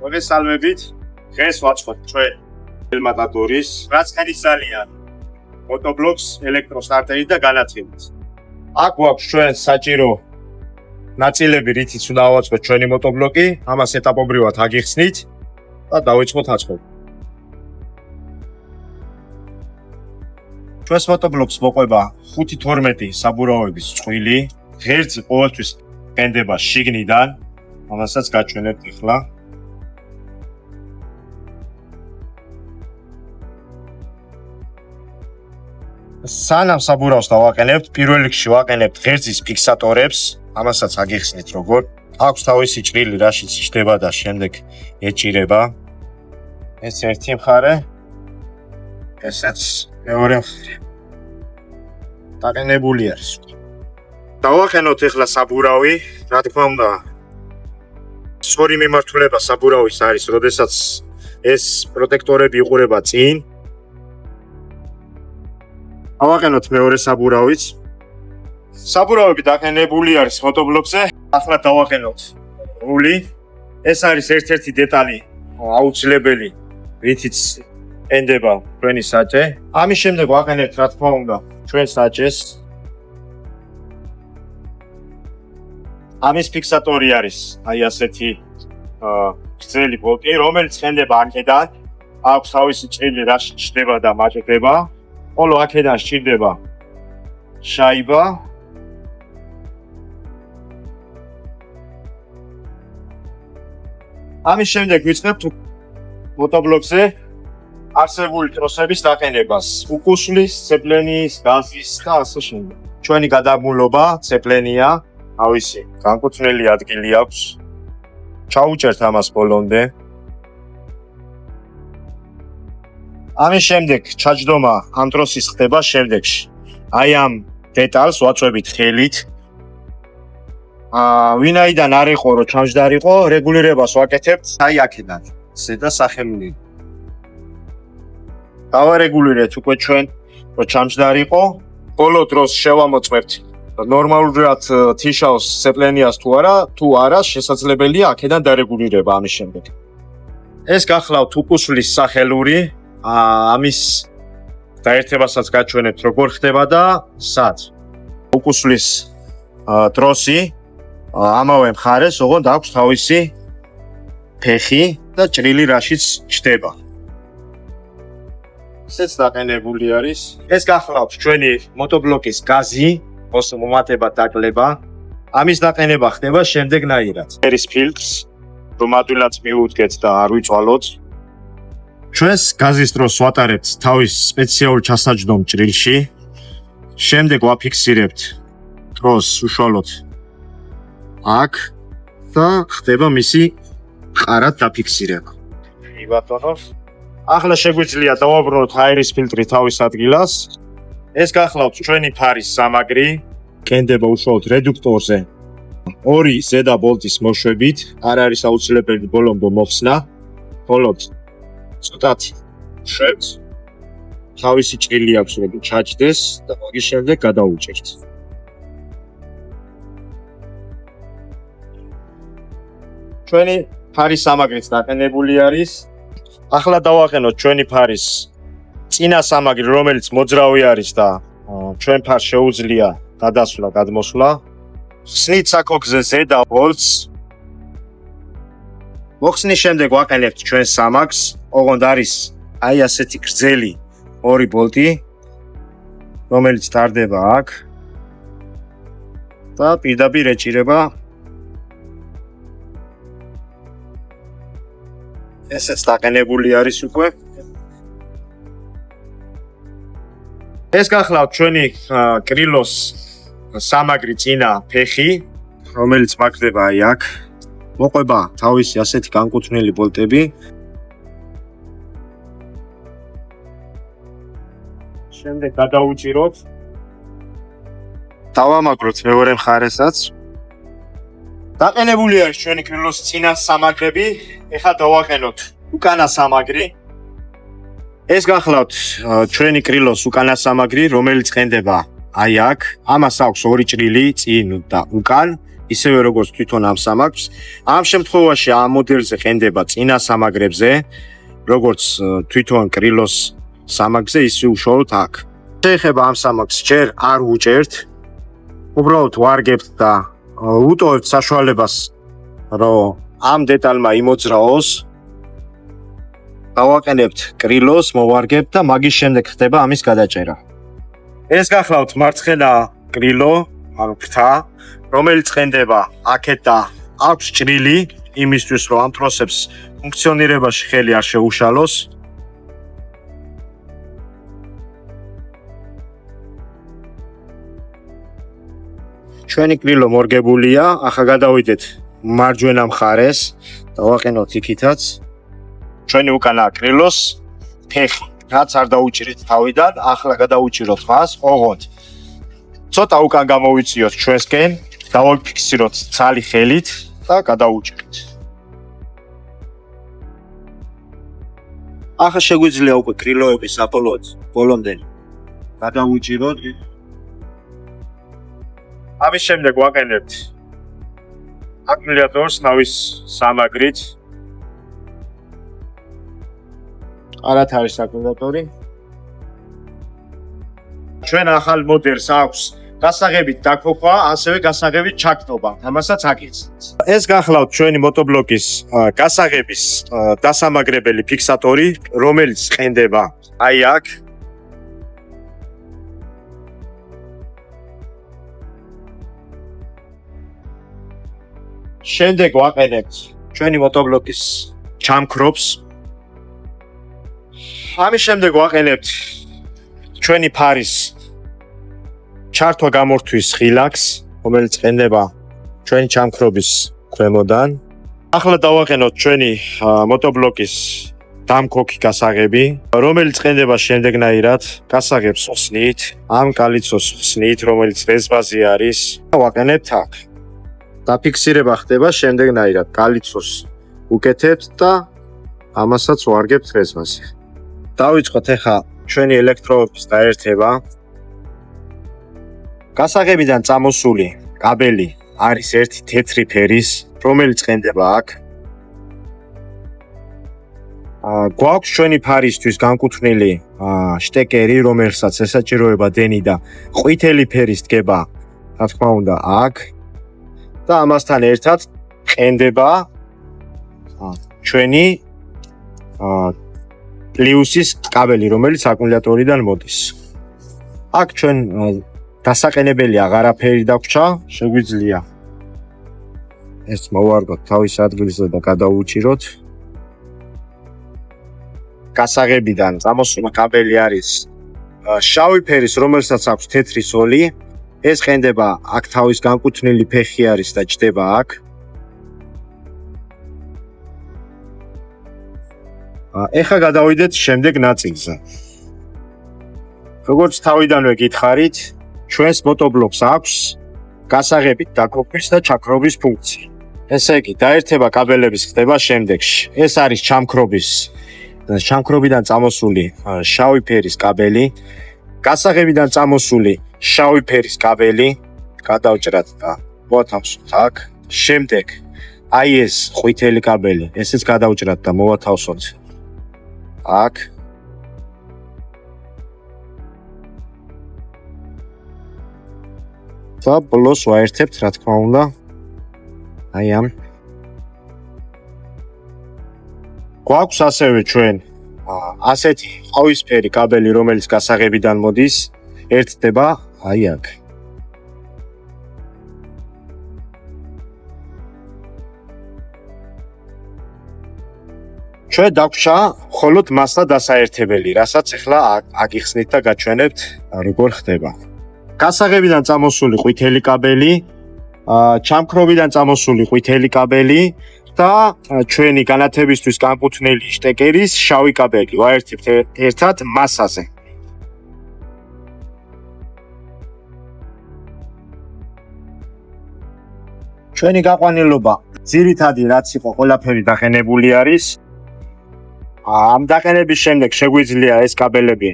მოგესალმებით. დღეს ვაწყობთ ჩვენ ელმატადორის რაც ხერისალიან motoblocks ელექტროსტარტერი და განათებით. აქ გვაქვს ჩვენ საჭირო ნაწილები, რითიც უნდა ავაწყოთ ჩვენი motoblocki, ამას ეტაპობრივად აგიხსნით და დავიწყოთ აწყობა. ჩვენს motoblocks მოყვება 5-12 საბურავების წყვილი, ღერძი ყოველთვის ყენდება შიგნიდან, ამასაც გაჩვენებთ ახლა. სანამ საბურავს დავაყენებთ, პირველ რიგში ვაყენებთ ღერძის ფიქსატორებს, ამასაც აგიხსნით როგორ. აქვს თავისი ჭრილი, რაშიც იჭდება და შემდეგ ეჭირება. ეს ერთი მხარე. ესაც მეორე მხარე. დაყენებული არის. დავაყენოთ ახლა საბურავი, რა თქმა უნდა. სწორი მიმართულება საბურავის არის, როდესაც ეს პროტექტორები იყურება წინ. ავაყენოთ მეორე საბურავიც. საბურავები დაყენებული არის motoblocks-ზე. ახლა დავაყენოთ რული. ეს არის ერთ-ერთი დეტალი აუცილებელი, რითიც ყენდება ჩვენი საჭე. ამის შემდეგ ვაყენებთ, რა თქმა უნდა, ჩვენ საჭეს. ამის ფიქსატორი არის აი ასეთი გრძელი ბოლტი, რომელიც ყენდება აქედან. აქვს თავისი ჭრილი, რაში ჩდება და მაჭდება. ხოლო აქედან სჭირდება შაიბა. ამის შემდეგ ვიწყებთ motoblocks-ზე არსებული ტროსების დაყენებას. უკუსლის, ცეპლენის, გაზის და ასე შემდეგ. ჩვენი გადამულობა ცეპლენია, ავისი განკუთვნილი ადგილი აქვს. ჩაუჭერთ ამას ბოლომდე. ამის შემდეგ ჩაჯდომა ამ ტროსის ხდება შემდეგში. აი ამ დეტალს ვაწვევით ხელით. ვინაიდან არ იყო რომ ჩამჯდარიყო, რეგულირებას ვაკეთებთ აი აქედან. ზედა სახელმწიფო. დავარეგულირეთ უკვე ჩვენ რომ ჩამჯდარიყო, ბოლო დროს შევამოწმებთ ნორმალურად თიშავს ცეპლენიას თუ არა, შესაძლებელია აქედან დარეგულირება ამის შემდეგ. ეს გახლავთ უკუსლის სახელური. ამის დაერთებასაც გაჩვენებთ როგორ ხდება და სად. უკუსლის ტროსი ამავე მხარეს ოღონდ აქვს თავისი ფეხი და ჭრილი, რაშიც ჩდება. ესეც დაყენებული არის. ეს გახლავთ ჩვენი motoblocks გაზი, მომატება დაკლება. ამის დაყენება ხდება შემდეგნაირად. ერის ფილტრს, რომ ადვილად მიუდგეთ და არ ვიწვალოთ. ჩვენს გაზის დროს ვატარებთ თავის სპეციალურ ჩასაჯდომ ჭრილში. შემდეგ ვაფიქსირებთ ტროსს უშუალოდ აქ და ხდება მისი ყარად დაფიქსირება. ბატონო, ახლა შეგვიძლია დავაბრუნოთ აერის ფილტრი თავის ადგილას. ეს გახლავთ ჩვენი ფარის სამაგრი, ყენდება უშუალოდ რედუქტორზე. ორი ზედა ბოლტის მოშვებით, არ არის აუცილებელი ბოლომდე მოხსნა. მხოლოდ ცოტათი შვებს. თავისი ჭრილი აქვს, რომ ჩაჯდეს და მაგის შემდეგ გადაუჭერთ. ჩვენი ფარის სამაგრიც დაყენებული არის. ახლა დავაყენოთ ჩვენი ფარის წინა სამაგრი, რომელიც მოძრავი არის და ჩვენ ფარს შეუძლია გადასვლა, გადმოსვლა. ხსნით საკოქზე ზედა ბოლტს. მოხსნის შემდეგ ვაყენებთ ჩვენ სამაგს. ოღონდ არის აი ასეთი გრძელი ორი ბოლტი, რომელიც ტარდება აქ და პირდაპირ ეჭირება. ესეც დაყენებული არის უკვე. ეს გახლავთ ჩვენი კრილოს სამაგრი წინა ფეხი, რომელიც მაგდება აი აქ. მოყვება თავისი ასეთი განკუთვნილი ბოლტები. შემდეგ გადაუჭიროთ. დავამაგროთ მეორე მხარესაც. დაყენებული არის ჩვენი კრილოს წინა სამაგრები. ეხლა დავაყენოთ უკანა სამაგრი. ეს გახლავთ ჩვენი კრილოს უკანა სამაგრი, რომელიც ყენდება აი აქ. ამას აქვს ორი ჭრილი წინ და უკან. ისევე როგორც თვითონ ამ სამაგრს. ამ შემთხვევაში ამ მოდელზე ყენდება წინა სამაგრებზე, როგორც თვითონ კრილოს სამაგრზე, ისე უშუალოდ აქ. შეეხება ამ სამაგრს ჯერ არ უჭერთ, უბრალოდ ვარგებთ და უტოვებთ საშუალებას, რომ ამ დეტალმა იმოძრაოს. დავაყენებთ კრილოს, მოვარგებთ და მაგის შემდეგ ხდება ამის გადაჭერა. ეს გახლავთ მარცხენა კრილო, ანუ ფრთა, რომელიც ყენდება აქეთ და აქვს ჭრილი, იმისთვის რომ ამ ტროსებს ფუნქციონირებაში ხელი არ შეუშალოს. ჩვენი კრილო მორგებულია, ახლა გადავიდეთ მარჯვენა მხარეს, დავაყენოთ იქითაც. ჩვენი უკანა კრილოს ფეხი, რაც არ დაუჭირეთ თავიდან, ახლა გადაუჭიროთ მას, ოღონდ ცოტა უკან გამოვიწიოთ ჩვენსკენ, დავაფიქსიროთ ცალი ხელით და გადაუჭირეთ. ახლა შეგვიძლია უკვე კრილოების საბოლოოდ ბოლომდე გადაუჭიროთ. ამის შემდეგ ვაყენებთ აკუმულატორს ნავის სამაგრით. არათ არის აკუმულატორი. ჩვენ ახალ მოდელს აქვს გასაღებით დაქოქვა, ასევე გასაღებით ჩაკტობა. ამასაც აკეთებთ. ეს გახლავთ ჩვენი motoblokis გასაღების დასამაგრებელი ფიქსატორი, რომელიც ყენდება აი აქ. შემდეგ ვაყენებთ ჩვენი motoblokis ჩამქრობს. ამის შემდეგ ვაყენებთ ჩვენი ფარის ჩართვა გამორთვის ხილაკს, რომელიც ყენდება ჩვენი ჩამქრობის ქვემოდან. ახლა დავაყენოთ ჩვენი motoblokis დამქოქი გასაღები, რომელიც ყენდება შემდეგნაირად: გასაღებს ხსნით, ამ კალიცოს ხსნით, რომელიც რეზბაზე არის. ვაყენებთ აქ. დაფიქსირება ხდება შემდეგნაირად: კალიცოს უკეთებთ და ამასაც ვარგებთ რეზბაზე. დავიწყოთ ახლა ჩვენი ელექტროობის დაერთება. გასაღებიდან წამოსული კაბელი არის ერთი თეთრი ფერის, რომელიც ყენდება აქ. გვაქვს ჩვენი ფარისთვის განკუთვნილი შტეკერი, რომელსაც ესაჭიროება დენი და ყვითელი ფერის დგება, რა თქმა უნდა, აქ. და ამასთან ერთად ყენდება ჩვენი პლუსის კაბელი, რომელიც აკუმულატორიდან მოდის. აქ ჩვენ დასაყენებელი აღარაფერი დაგვჭა, შეგვიძლია ეს მოვარგოთ თავის ადგილზე და გადავუჭიროთ. გასაღებიდან წამოსული კაბელი არის შავი ფერის, რომელსაც აქვს თეთრი ზოლი. ეს ყენდება აქ თავის განკუთვნილი ფეხი არის და ჭდება აქ. ეხლა გადავიდეთ შემდეგ ნაწილზე. როგორც თავიდანვე გითხარით, ჩვენს motoblok's აქვს გასაღებით დაქოქვის და ჩაქრობის ფუნქცია. ესე იგი, დაერთება კაბელების ხდება შემდეგში. ეს არის ჩამქრობიდან წამოსული შავი ფერის კაბელი, გასაღებიდან წამოსული შავი ფერის კაბელი, გადავჭრათ და მოვათავსოთ აქ. შემდეგ აი ეს ყვითელი კაბელი, ესეც გადავჭრათ და მოვათავსოთ აქ. და ბლოს ვაერთებთ, რა თქმა უნდა, აი ამ. გვაქვს ასევე ჩვენ ასეთი ყავისფერი კაბელი, რომელიც გასაღებიდან მოდის, ერთდება აი აქ. ჩვენ დაგვჭა მხოლოდ მასლა დასაერთებელი, რასაც ახლა აგიხსნით და გაჩვენებთ როგორ ხდება. გასაღებიდან წამოსული ყვითელი კაბელი, ჩამქრობიდან წამოსული ყვითელი კაბელი და ჩვენი განათებისთვის განკუთვნილი შტეკერის შავი კაბელი ვაერთებთ ერთად მასაზე. ჩვენი გაყვანილობა ძირითადი რაც იყო ყველაფერი დაყენებული არის. ამ დაყენების შემდეგ შეგვიძლია ეს კაბელები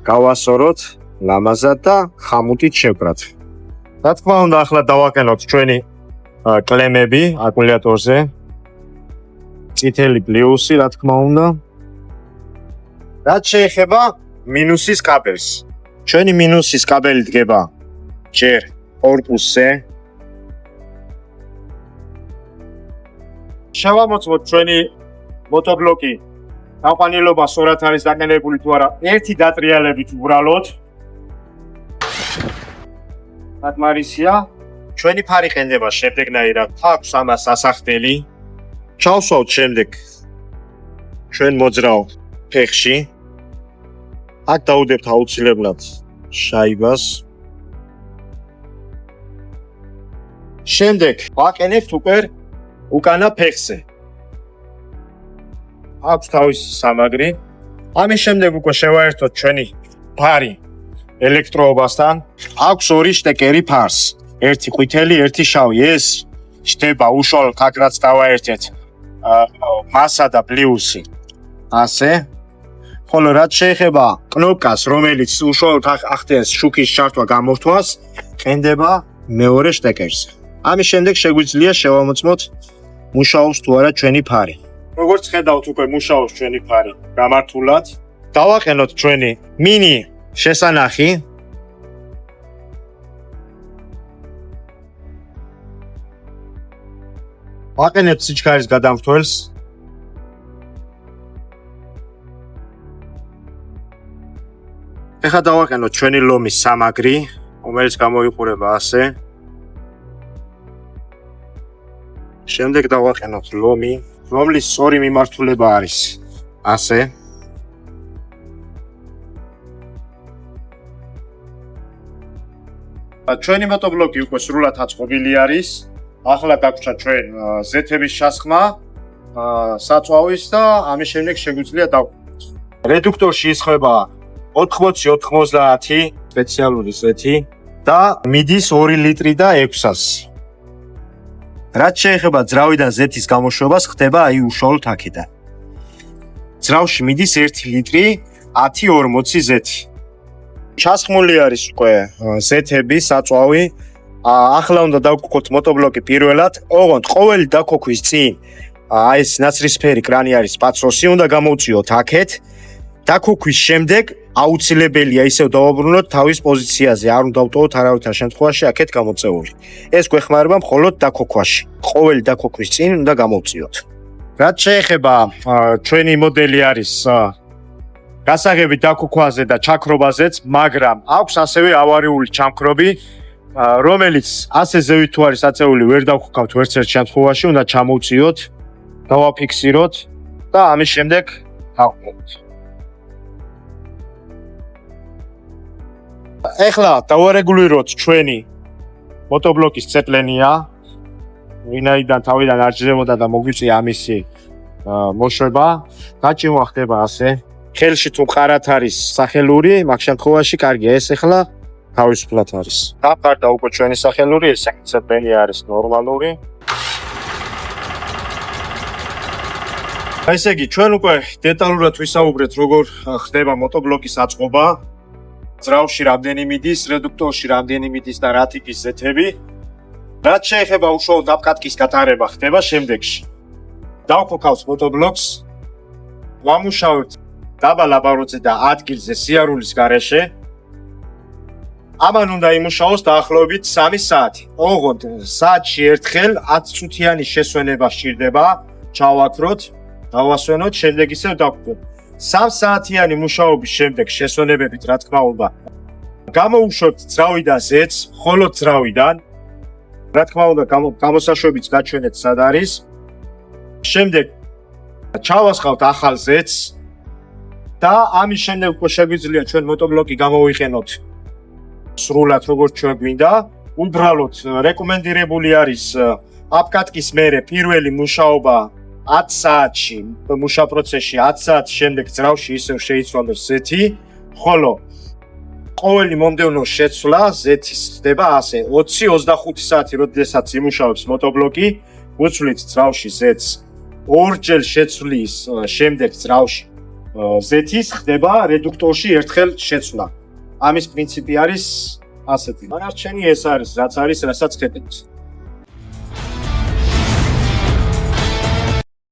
გავასოროთ ლამაზად და ხამუტით შევკრათ. რა თქმა უნდა, ახლა დავაყენოთ ჩვენი კლემები აკუმულატორზე. წითელი პლუსი, რა თქმა უნდა. რაც შეეხება მინუსის კაბელს. ჩვენი მინუსის კაბელი დგება ჯერ კორპუსზე. შევამოწმოთ ჩვენი motoblokი გაყვანილობა სწორად არის დაყენებული თუ არა. ერთი დატრიალებით უბრალოდ. მათმარისია ჩვენი ფარი ყენდება შემდეგნაირად. აქვს ამას ასახდელი. ჩავსვავთ შემდეგ ჩვენ მოძრავ ფეხში. აქ დავუდებთ აუცილებლად შაიბას. შემდეგ ვაყენებთ უკვე უკანა ფეხზე. აქვს თავისი სამაგრი. ამის შემდეგ უკვე შევაერთოთ ჩვენი ფარი ელექტროობასთან. აქვს ორი შტეკერი ფარს. ერთი ყვითელი, ერთი შავი. ეს შტება უშუალოდ აქ რაც დავაერთეთ. მასა და პლუსი. ასე. ხოლო რაც შეეხება კნოპკას, რომელიც უშუალოდ ახდენს შუქის ჩართვა გამორთვას, ყენდება მეორე შტეკერზე. ამის შემდეგ შეგვიძლია შევამოწმოთ მუშაობს თუ არა ჩვენი ფარი. როგორც ხედავთ უკვე მუშაობს ჩვენი ფარი გამართულად. დავაყენოთ ჩვენი მინი შესანახი. ვაყენებთ სიჩქარის გადამრთველს. ეხლა დავაყენოთ ჩვენი ლომის სამაგრი, რომელიც გამოიყურება ასე. შემდეგ დავაყენოთ ლომი, რომლის სწორი მიმართულება არის ასე. ჩვენი motoblokი უკვე სრულად აწყობილი არის. ახლა გაგვჭირდა ჩვენ ზეთების ჩასხმა, საწვავის და ამის შემდეგ შეგვიძლია დავყოთ. რედუქტორში ისხება 80-90 სპეციალური ზეთი და მიდის 2 ლიტრი და 600. რაც შეეხება ძრავიდან ზეთის გამოშვებას, ხდება აი უშუალოდ აქედან. ძრავში მიდის 1 ლიტრი 10-40 ზეთი. ჩასხმული არის უკვე ზეთები, საწვავი. ახლა უნდა დავკოქოთ motoblokი პირველად. ოღონდ ყოველი დაქოქვის წინ აი ეს ნაცრისფერი კრანი არის პაცროსი, უნდა გამოვწიოთ აქეთ. დაქოქვის შემდეგ აუცილებელია ისევ დავაბრუნოთ თავის პოზიციაზე, არ უნდა დავტოვოთ არავითარ შემთხვევაში აქეთ გამოწეული. ეს გვეხმარება მხოლოდ დაქოქვაში. ყოველი დაქოქვის წინ უნდა გამოვწიოთ. რაც შეეხება ჩვენი მოდელი არის გასაღები დაქოქვაზე და ჩაქრობაზეც, მაგრამ აქვს ასევე ავარიული ჩამქრობი, რომელიც ასე ზევით თუ არის აწეული ვერ დავქოქავთ ვერც ერთ შემთხვევაში, უნდა ჩამოვწიოთ, დავაფიქსიროთ და ამის შემდეგ დავყოთ. ეხლა დავარეგულიროთ ჩვენი motoblokis წერტლენია, ვინაიდან თავიდან არ ჭირდებოდა და მოგვიწია ამისი მოშვება. გაჭიმვა ხდება ასე. ხელში თუ მყარად არის სახელური, მაგ შემთხვევაში კარგია. ეს ეხლა თავისუფლად არის. დაფარდა უკვე ჩვენი სახელური, ეს წერტლენია არის ნორმალური. ესე იგი, ჩვენ უკვე დეტალურად ვისაუბრეთ, როგორ ხდება motoblokis აწყობა. ძრავში რამდენი მიდის, რედუქტორში რამდენი მიდის და რა ტიპის ზეთები. რაც შეეხება უშუალოდ აპკატკის გატარება ხდება შემდეგში. დავქოქავთ motoblokს, ვამუშავებთ დაბალ აბაროზე და ადგილზე სიარულის გარეშე. ამან უნდა იმუშაოს დაახლოებით 3 საათი. ოღონდ საათში ერთხელ 10 წუთიანი შესვენება სჭირდება, ჩავაქროთ, დავასვენოთ, შემდეგ ისევ დავქოთ. 3 საათიანი მუშაობის შემდეგ შესვენებებით, რა თქმა უნდა, გამოვუშვებთ ძრავიდან ზეთს, მხოლოდ ძრავიდან. რა თქმა უნდა, გამოსაშვებიც გაჩვენეთ სად არის. შემდეგ ჩავასხავთ ახალ ზეთს და ამის შემდეგ უკვე შეგვიძლია ჩვენ motoblokი გამოვიყენოთ სრულად როგორც ჩვენ გვინდა. უბრალოდ რეკომენდირებული არის აპკატკის მერე პირველი მუშაობა 10 საათში, მუშა პროცესში 10 საათის შემდეგ ძრავში ისევ შეიცვალოს ზეთი, ხოლო ყოველი მომდევნო შეცვლა ზეთის ხდება ასე 20-25 საათი, როდესაც იმუშავებს motoblokი, უცვლით ძრავში ზეთს. ორჯერ შეცვლის შემდეგ ძრავში ზეთის ხდება რედუქტორში ერთხელ შეცვლა. ამის პრინციპი არის ასეთი. დანარჩენი ეს არის, რაც არის, რასაც ხედავთ.